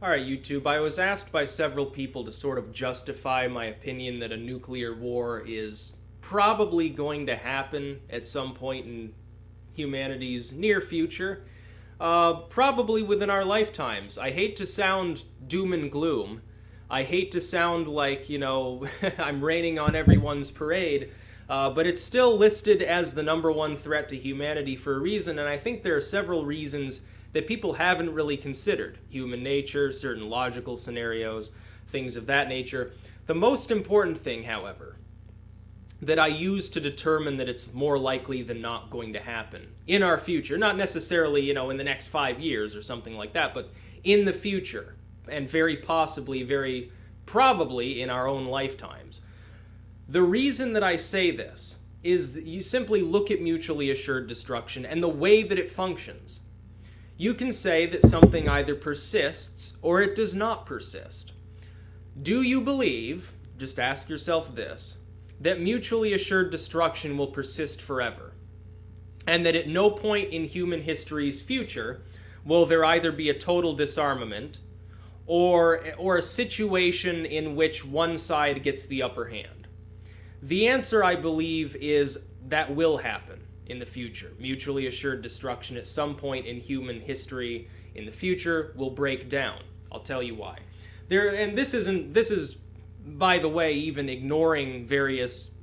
Alright, YouTube, I was asked by several people to sort of justify my opinion that a nuclear war is probably going to happen at some point in humanity's near future. Probably within our lifetimes. I hate to sound doom and gloom. I hate to sound like, I'm raining on everyone's parade. But it's still listed as the number one threat to humanity for a reason, and I think there are several reasons that people haven't really considered. Human nature, certain logical scenarios, things of that nature. The most important thing, however, that I use to determine that it's more likely than not going to happen in our future, not necessarily, in the next 5 years or something like that, but in the future, and very possibly, very probably in our own lifetimes. The reason that I say this is that you simply look at mutually assured destruction and the way that it functions. You can say that something either persists or it does not persist. Do you believe, just ask yourself this, that mutually assured destruction will persist forever? And that at no point in human history's future will there either be a total disarmament or a situation in which one side gets the upper hand? The answer, I believe, is that will happen in the future. Mutually assured destruction at some point in human history in the future will break down. I'll tell you why. This is, by the way, even ignoring various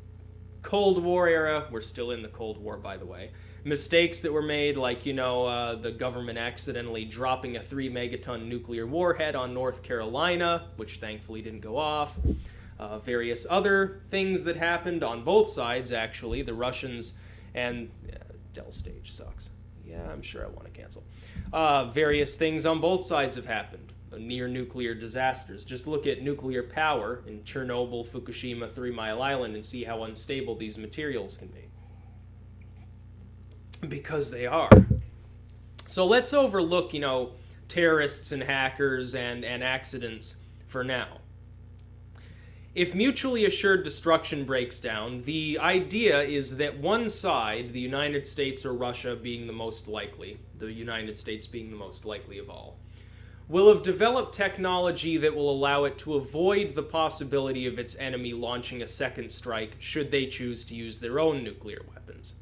Cold War era, we're still in the Cold War, by the way, mistakes that were made, like, the government accidentally dropping a 3 megaton nuclear warhead on North Carolina, which thankfully didn't go off. Various other things that happened on both sides, actually. The Russians and... Dell stage sucks. Yeah, I'm sure I want to cancel. Various things on both sides have happened. Near nuclear disasters. Just look at nuclear power in Chernobyl, Fukushima, 3 Mile Island, and see how unstable these materials can be. Because they are. So let's overlook, terrorists and hackers and accidents for now. If mutually assured destruction breaks down, the idea is that one side, the United States or Russia being the most likely, the United States being the most likely of all, will have developed technology that will allow it to avoid the possibility of its enemy launching a second strike should they choose to use their own nuclear weapons.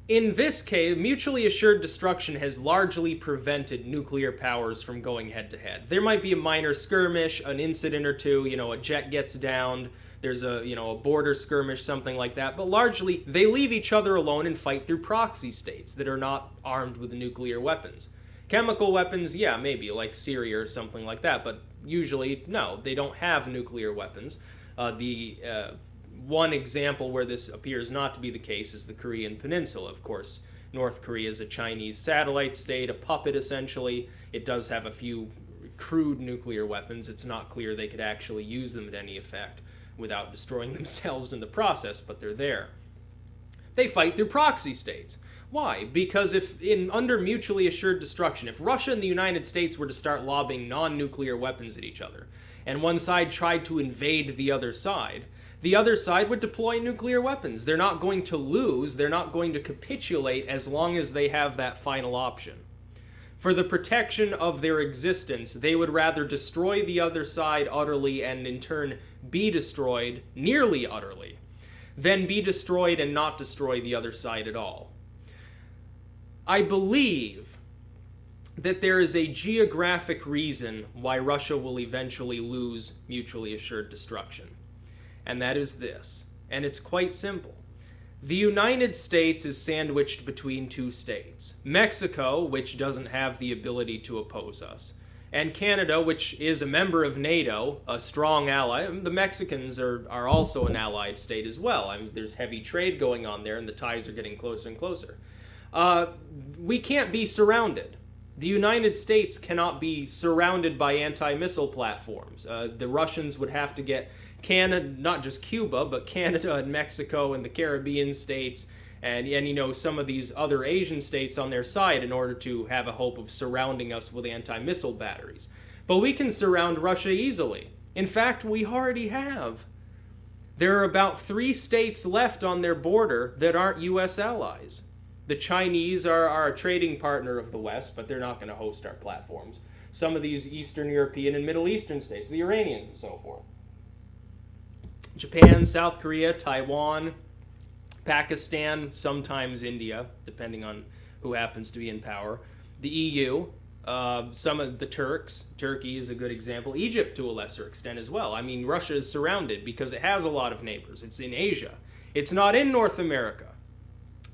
In this case, mutually assured destruction has largely prevented nuclear powers from going head-to-head. There might be a minor skirmish, an incident or two, a jet gets downed, there's a border skirmish, something like that, but largely they leave each other alone and fight through proxy states that are not armed with nuclear weapons. Chemical weapons, yeah, maybe, like Syria or something like that, but usually, no, they don't have nuclear weapons. One example where this appears not to be the case is the Korean Peninsula. Of course, North Korea is a Chinese satellite state, a puppet essentially. It does have a few crude nuclear weapons. It's not clear they could actually use them at any effect without destroying themselves in the process, but they're there. They fight through proxy states. Why? Because under mutually assured destruction, if Russia and the United States were to start lobbing non-nuclear weapons at each other, and one side tried to invade the other side would deploy nuclear weapons. They're not going to lose, they're not going to capitulate as long as they have that final option. For the protection of their existence, they would rather destroy the other side utterly and in turn be destroyed nearly utterly, than be destroyed and not destroy the other side at all. I believe that there is a geographic reason why Russia will eventually lose mutually assured destruction. And that is this, and it's quite simple. The United States is sandwiched between two states. Mexico, which doesn't have the ability to oppose us, and Canada, which is a member of NATO, a strong ally. The Mexicans are also an allied state as well. There's heavy trade going on there, and the ties are getting closer and closer. We can't be surrounded. The United States cannot be surrounded by anti-missile platforms. The Russians would have to get Canada, not just Cuba, but Canada and Mexico and the Caribbean states and some of these other Asian states on their side in order to have a hope of surrounding us with anti-missile batteries. But we can surround Russia easily. In fact, we already have. There are about 3 states left on their border that aren't U.S. allies. The Chinese are a trading partner of the West, but they're not going to host our platforms. some of these Eastern European and Middle Eastern states, the Iranians and so forth. Japan, South Korea, Taiwan, Pakistan, sometimes India, depending on who happens to be in power. The EU, some of the Turks. Turkey is a good example. Egypt, to a lesser extent, as well. I mean, Russia is surrounded because it has a lot of neighbors. It's in Asia. It's not in North America.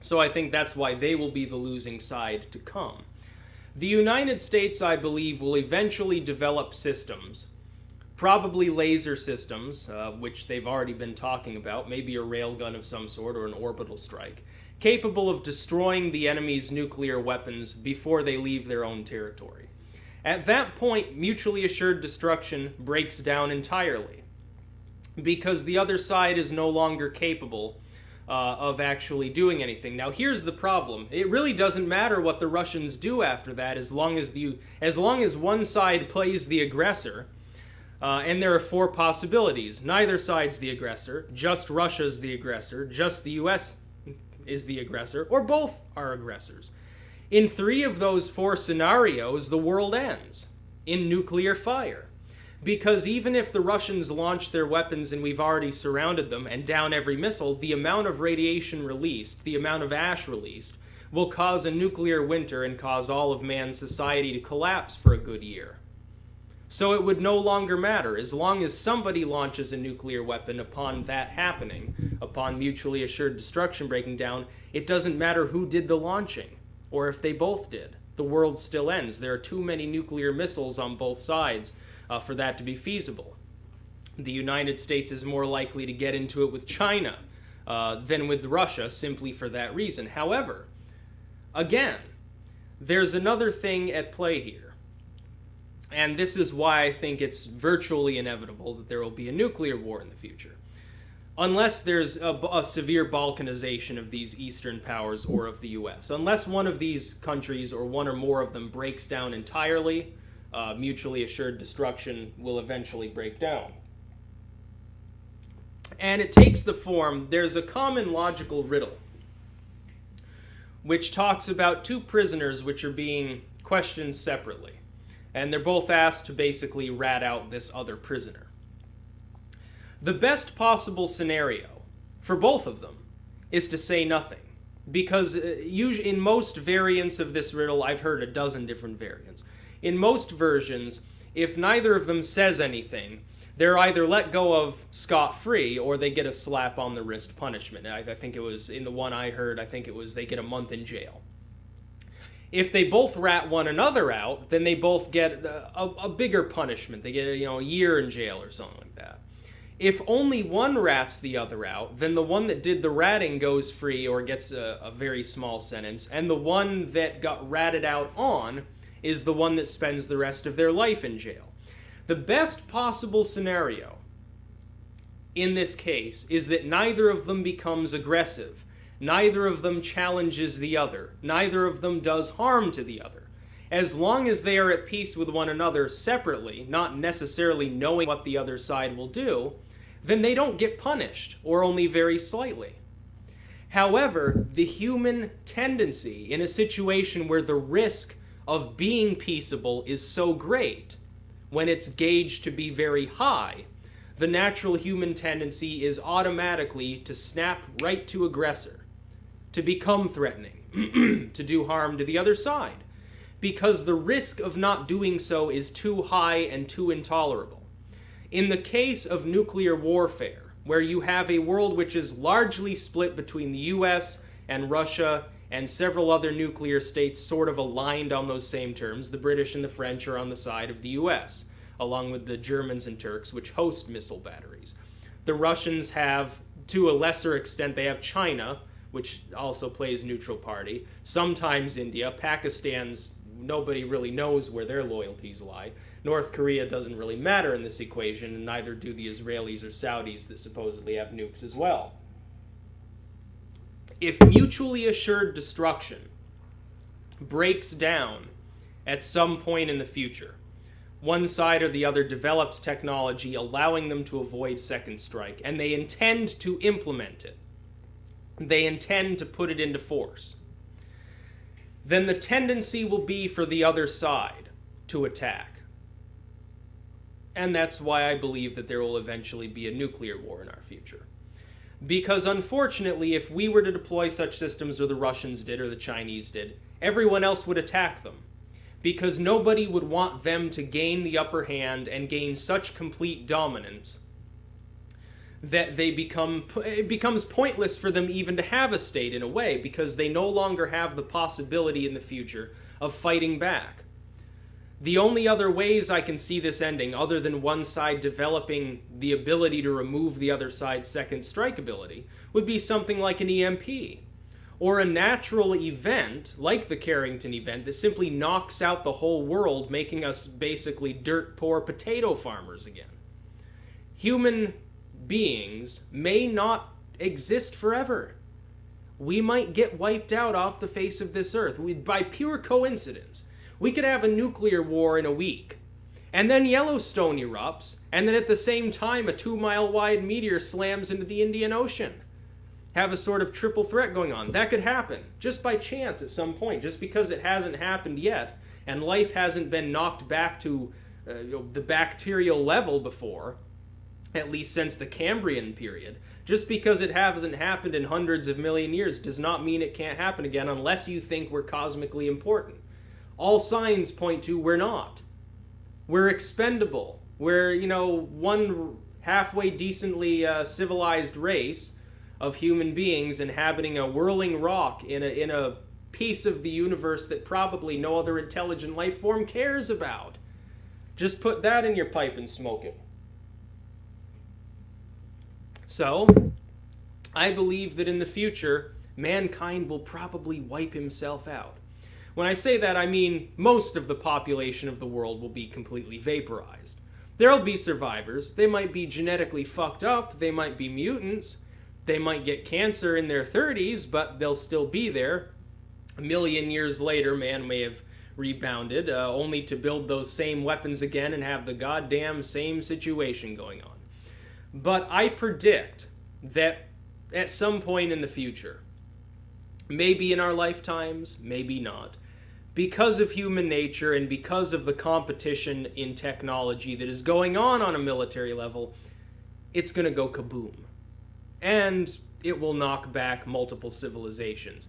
So I think that's why they will be the losing side to come. The United States, I believe, will eventually develop systems, probably laser systems, which they've already been talking about, maybe a railgun of some sort or an orbital strike, capable of destroying the enemy's nuclear weapons before they leave their own territory. At that point, mutually assured destruction breaks down entirely, because the other side is no longer capable of actually doing anything. Now, here's the problem. It really doesn't matter what the Russians do after that, as long as one side plays the aggressor. And there are four possibilities. Neither side's the aggressor, just Russia's the aggressor, just the US is the aggressor, or both are aggressors. In 3 of those 4 scenarios, the world ends in nuclear fire. Because even if the Russians launch their weapons and we've already surrounded them and down every missile, the amount of radiation released, the amount of ash released, will cause a nuclear winter and cause all of man's society to collapse for a good year. So it would no longer matter. As long as somebody launches a nuclear weapon upon that happening, upon mutually assured destruction breaking down, it doesn't matter who did the launching, or if they both did. The world still ends. There are too many nuclear missiles on both sides for that to be feasible. The United States is more likely to get into it with China than with Russia, simply for that reason. However, again, there's another thing at play here. And this is why I think it's virtually inevitable that there will be a nuclear war in the future. Unless there's a severe balkanization of these Eastern powers or of the US. Unless one of these countries, or one or more of them, breaks down entirely, mutually assured destruction will eventually break down. And it takes the form, there's a common logical riddle, which talks about 2 prisoners which are being questioned separately. And they're both asked to basically rat out this other prisoner. The best possible scenario for both of them is to say nothing. Because in most variants of this riddle, I've heard a dozen different variants. In most versions, if neither of them says anything, they're either let go of scot-free or they get a slap on the wrist punishment. I think it was, in the one I heard, I think it was they get a month in jail. If they both rat one another out, then they both get a bigger punishment. They get a year in jail or something like that. If only one rats the other out, then the one that did the ratting goes free or gets a very small sentence, and the one that got ratted out on is the one that spends the rest of their life in jail. The best possible scenario in this case is that neither of them becomes aggressive. Neither of them challenges the other. Neither of them does harm to the other. As long as they are at peace with one another separately, not necessarily knowing what the other side will do, then they don't get punished, or only very slightly. However, the human tendency in a situation where the risk of being peaceable is so great, when it's gauged to be very high, the natural human tendency is automatically to snap right to aggressor, to become threatening, to do harm to the other side, because the risk of not doing so is too high and too intolerable. In the case of nuclear warfare, where you have a world which is largely split between the US and Russia and several other nuclear states sort of aligned on those same terms, the British and the French are on the side of the US, along with the Germans and Turks, which host missile batteries. The Russians have, to a lesser extent, they have China, which also plays neutral party, sometimes India. Pakistan's, nobody really knows where their loyalties lie. North Korea doesn't really matter in this equation, and neither do the Israelis or Saudis that supposedly have nukes as well. If mutually assured destruction breaks down at some point in the future, one side or the other develops technology allowing them to avoid second strike, and they intend to implement it, they intend to put it into force, then the tendency will be for the other side to attack. And that's why I believe that there will eventually be a nuclear war in our future. Because unfortunately, if we were to deploy such systems, or the Russians did, or the Chinese did, everyone else would attack them. Because nobody would want them to gain the upper hand and gain such complete dominance that it becomes pointless for them even to have a state in a way, because they no longer have the possibility in the future of fighting back. The only other ways I can see this ending, other than one side developing the ability to remove the other side's second strike ability, would be something like an EMP, or a natural event, like the Carrington event, that simply knocks out the whole world, making us basically dirt-poor potato farmers again. Human beings may not exist forever. We might get wiped out off the face of this earth. By pure coincidence, we could have a nuclear war in a week, and then Yellowstone erupts, and then at the same time a 2-mile wide meteor slams into the Indian Ocean. Have a sort of triple threat going on. That could happen, just by chance at some point, just because it hasn't happened yet, and life hasn't been knocked back to the bacterial level before, at least since the Cambrian period. Just because it hasn't happened in hundreds of million years does not mean it can't happen again, unless you think we're cosmically important. All signs point to we're not. We're expendable. We're, one halfway decently civilized race of human beings inhabiting a whirling rock in a piece of the universe that probably no other intelligent life form cares about. Just put that in your pipe and smoke it. So, I believe that in the future, mankind will probably wipe himself out. When I say that, I mean most of the population of the world will be completely vaporized. There'll be survivors. They might be genetically fucked up. They might be mutants. They might get cancer in their 30s, but they'll still be there. A million years later, man may have rebounded, only to build those same weapons again and have the goddamn same situation going on. But I predict that at some point in the future, maybe in our lifetimes, maybe not, because of human nature and because of the competition in technology that is going on a military level, it's going to go kaboom. And it will knock back multiple civilizations.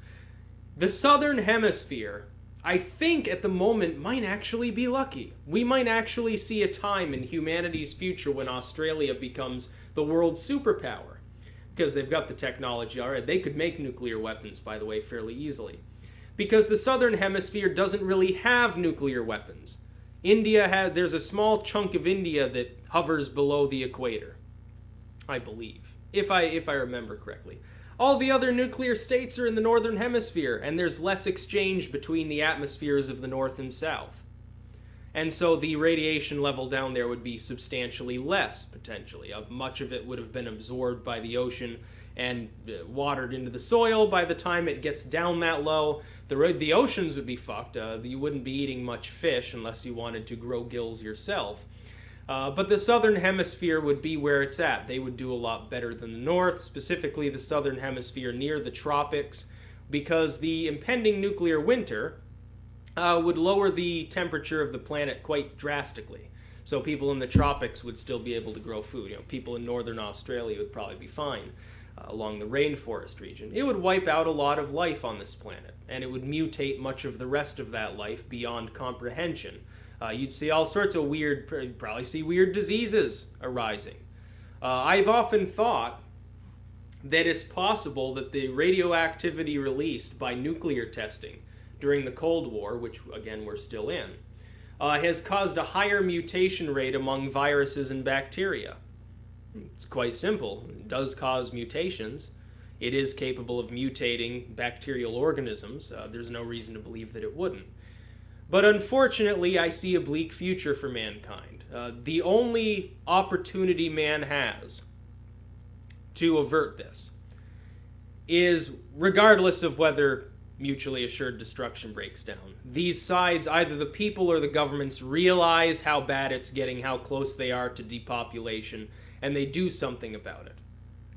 The Southern Hemisphere, I think at the moment, might actually be lucky. We might actually see a time in humanity's future when Australia becomes the world's superpower. Because they've got the technology already. They could make nuclear weapons, by the way, fairly easily. Because the Southern Hemisphere doesn't really have nuclear weapons. There's a small chunk of India that hovers below the equator, I believe, if I remember correctly. All the other nuclear states are in the Northern Hemisphere, and there's less exchange between the atmospheres of the North and South. And so the radiation level down there would be substantially less, potentially. Much of it would have been absorbed by the ocean and watered into the soil. By the time it gets down that low, the oceans would be fucked. You wouldn't be eating much fish unless you wanted to grow gills yourself. But the Southern Hemisphere would be where it's at. They would do a lot better than the North, specifically the Southern Hemisphere near the tropics, because the impending nuclear winter would lower the temperature of the planet quite drastically. So people in the tropics would still be able to grow food. People in northern Australia would probably be fine along the rainforest region. It would wipe out a lot of life on this planet, and it would mutate much of the rest of that life beyond comprehension. You'd see all sorts of probably see weird diseases arising. I've often thought that it's possible that the radioactivity released by nuclear testing during the Cold War, which again we're still in, has caused a higher mutation rate among viruses and bacteria. It's quite simple. It does cause mutations. It is capable of mutating bacterial organisms. There's no reason to believe that it wouldn't. But unfortunately, I see a bleak future for mankind. The only opportunity man has to avert this is, regardless of whether mutually assured destruction breaks down, these sides, either the people or the governments, realize how bad it's getting, how close they are to depopulation, and they do something about it.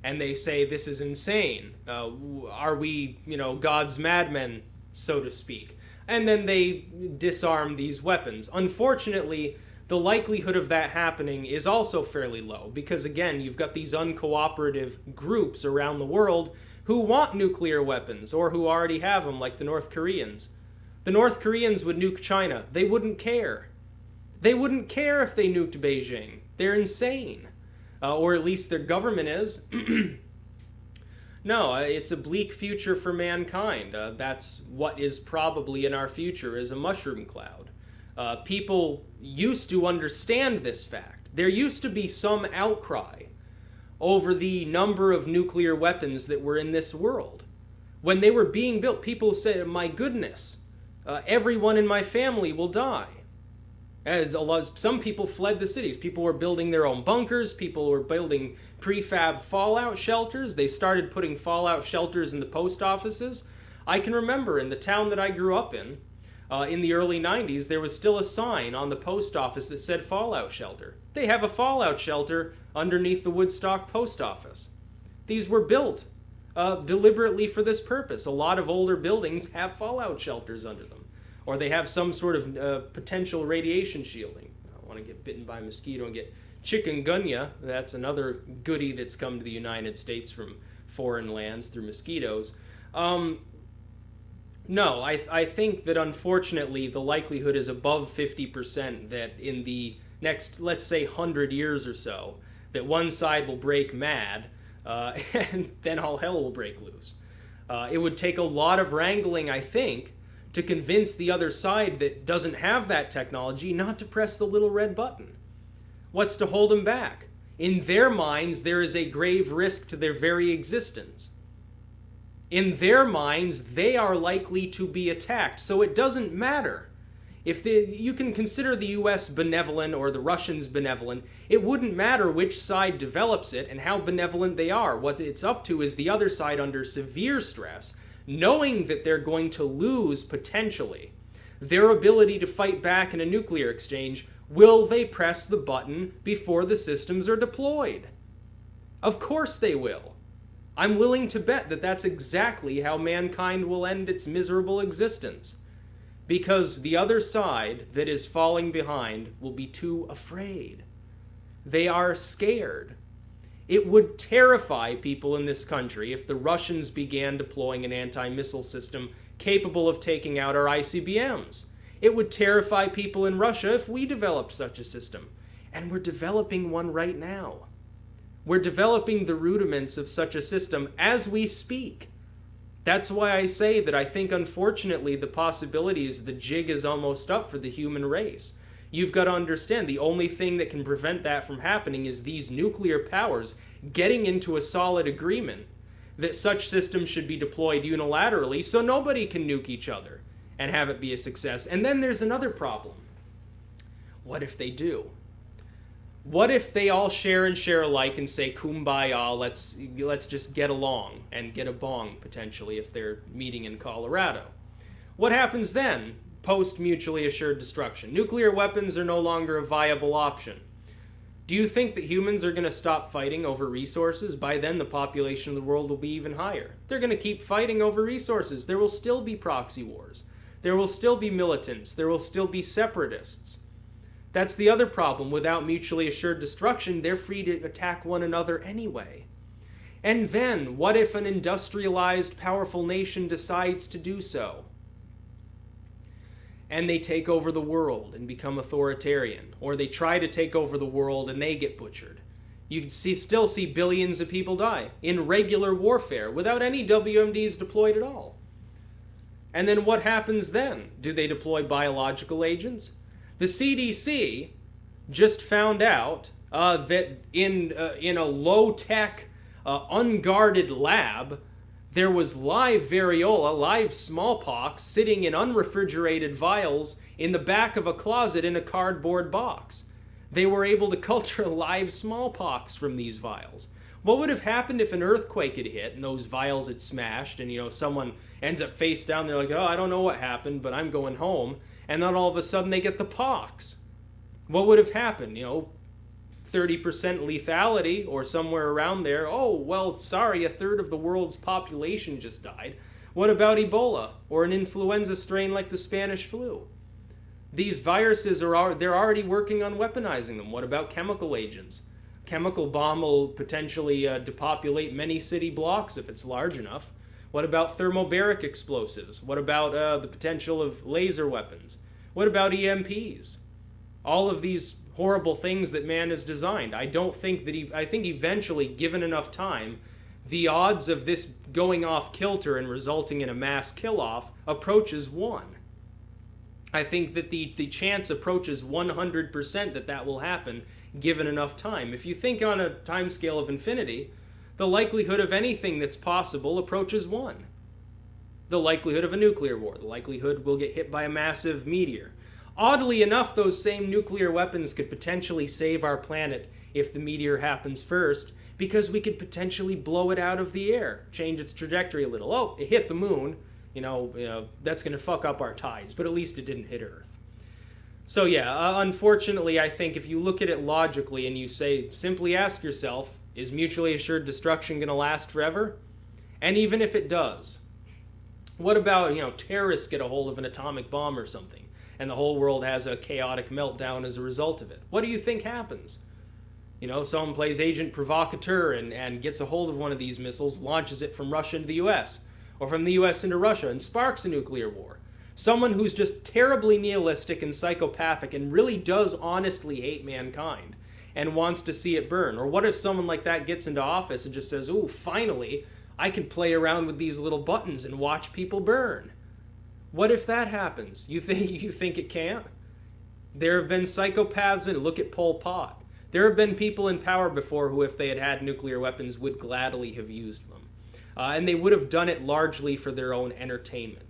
And they say, this is insane. Are we, God's madmen, so to speak? and then they disarm these weapons. Unfortunately, the likelihood of that happening is also fairly low because, again, you've got these uncooperative groups around the world who want nuclear weapons or who already have them, like the North Koreans. The North Koreans would nuke China. They wouldn't care. They wouldn't care if they nuked Beijing. They're insane. Or at least their government is. No, it's a bleak future for mankind. That's what is probably in our future, is a mushroom cloud. People used to understand this fact. There used to be some outcry over the number of nuclear weapons that were in this world. When they were being built, people said, my goodness, everyone in my family will die. Some people fled the cities. People were building their own bunkers. People were building prefab fallout shelters. They started putting fallout shelters in the post offices. I can remember in the town that I grew up in the early 90s, there was still a sign on the post office that said fallout shelter. They have a fallout shelter underneath the Woodstock post office. These were built deliberately for this purpose. A lot of older buildings have fallout shelters under them. Or they have some sort of potential radiation shielding. I don't want to get bitten by a mosquito and get chikungunya. That's another goodie that's come to the United States from foreign lands through mosquitoes. No, I think that unfortunately the likelihood is above 50% that in the next, let's say, 100 years or so, that one side will break mad and then all hell will break loose. It would take a lot of wrangling, I think, to convince the other side that doesn't have that technology not to press the little red button. What's to hold them back? In their minds, there is a grave risk to their very existence. In their minds, they are likely to be attacked, so it doesn't matter. If you can consider the US benevolent or the Russians benevolent, it wouldn't matter which side develops it and how benevolent they are. What it's up to is the other side under severe stress, knowing that they're going to lose, potentially, their ability to fight back in a nuclear exchange. Will they press the button before the systems are deployed? Of course they will. I'm willing to bet that that's exactly how mankind will end its miserable existence. Because the other side that is falling behind will be too afraid. They are scared. It would terrify people in this country if the Russians began deploying an anti-missile system capable of taking out our ICBMs. It would terrify people in Russia if we developed such a system. And we're developing one right now. We're developing the rudiments of such a system as we speak. That's why I say that I think, unfortunately, the possibilities, the jig is almost up for the human race. You've got to understand the only thing that can prevent that from happening is these nuclear powers getting into a solid agreement that such systems should be deployed unilaterally so nobody can nuke each other and have it be a success. And then there's another problem. What if they do? What if they all share and share alike and say, kumbaya, let's just get along and get a bong, potentially, if they're meeting in Colorado? What happens then? Post-mutually assured destruction. Nuclear weapons are no longer a viable option. Do you think that humans are going to stop fighting over resources? By then, the population of the world will be even higher. They're going to keep fighting over resources. There will still be proxy wars. There will still be militants. There will still be separatists. That's the other problem. Without mutually assured destruction, they're free to attack one another anyway. And then, what if an industrialized, powerful nation decides to do so? And they take over the world and become authoritarian. Or they try to take over the world and they get butchered. You can still see billions of people die in regular warfare without any WMDs deployed at all. And then what happens then? Do they deploy biological agents? The CDC just found out that in a low-tech, unguarded lab, there was live variola, live smallpox, sitting in unrefrigerated vials in the back of a closet in a cardboard box. They were able to culture live smallpox from these vials. What would have happened if an earthquake had hit and those vials had smashed and, someone ends up face down, they're like, oh, I don't know what happened, but I'm going home. And then all of a sudden they get the pox. What would have happened? 30% lethality or somewhere around there. Oh, well, sorry, a third of the world's population just died. What about Ebola or an influenza strain like the Spanish flu? These viruses they're already working on weaponizing them. What about chemical agents? Chemical bomb will potentially depopulate many city blocks if it's large enough. What about thermobaric explosives? What about the potential of laser weapons? What about EMPs? All of these horrible things that man has designed. I think eventually, given enough time, the odds of this going off kilter and resulting in a mass kill-off approaches 1. I think that the chance approaches 100% that will happen given enough time. If you think on a timescale of infinity, the likelihood of anything that's possible approaches 1. The likelihood of a nuclear war, the likelihood we'll get hit by a massive meteor. Oddly enough, those same nuclear weapons could potentially save our planet if the meteor happens first, because we could potentially blow it out of the air, change its trajectory a little. Oh, it hit the moon. That's going to fuck up our tides, but at least it didn't hit Earth. So yeah, unfortunately, I think if you look at it logically and you simply ask yourself, is mutually assured destruction going to last forever? And even if it does, what about, terrorists get a hold of an atomic bomb or something, and the whole world has a chaotic meltdown as a result of it? What do you think happens? Someone plays agent provocateur and gets a hold of one of these missiles, launches it from Russia into the US, or from the US into Russia, and sparks a nuclear war. Someone who's just terribly nihilistic and psychopathic and really does honestly hate mankind and wants to see it burn. Or what if someone like that gets into office and just says, ooh, finally, I can play around with these little buttons and watch people burn? What if that happens? You think it can't? There have been psychopaths, and look at Pol Pot. There have been people in power before who, if they had nuclear weapons, would gladly have used them. And they would have done it largely for their own entertainment.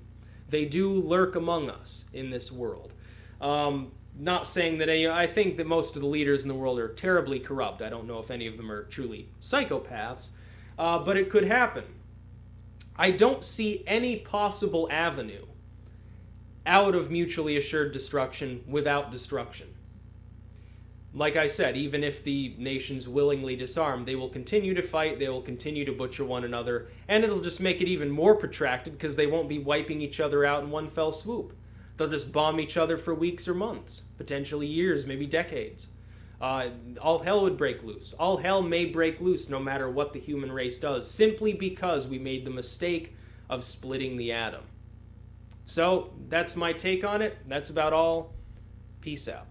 They do lurk among us in this world. Not saying that I think that most of the leaders in the world are terribly corrupt. I don't know if any of them are truly psychopaths, but it could happen. I don't see any possible avenue out of mutually assured destruction without destruction. Like I said, even if the nations willingly disarm, they will continue to fight, they will continue to butcher one another, and it'll just make it even more protracted because they won't be wiping each other out in one fell swoop. They'll just bomb each other for weeks or months, potentially years, maybe decades. All hell would break loose. All hell may break loose no matter what the human race does, simply because we made the mistake of splitting the atom. So, that's my take on it. That's about all. Peace out.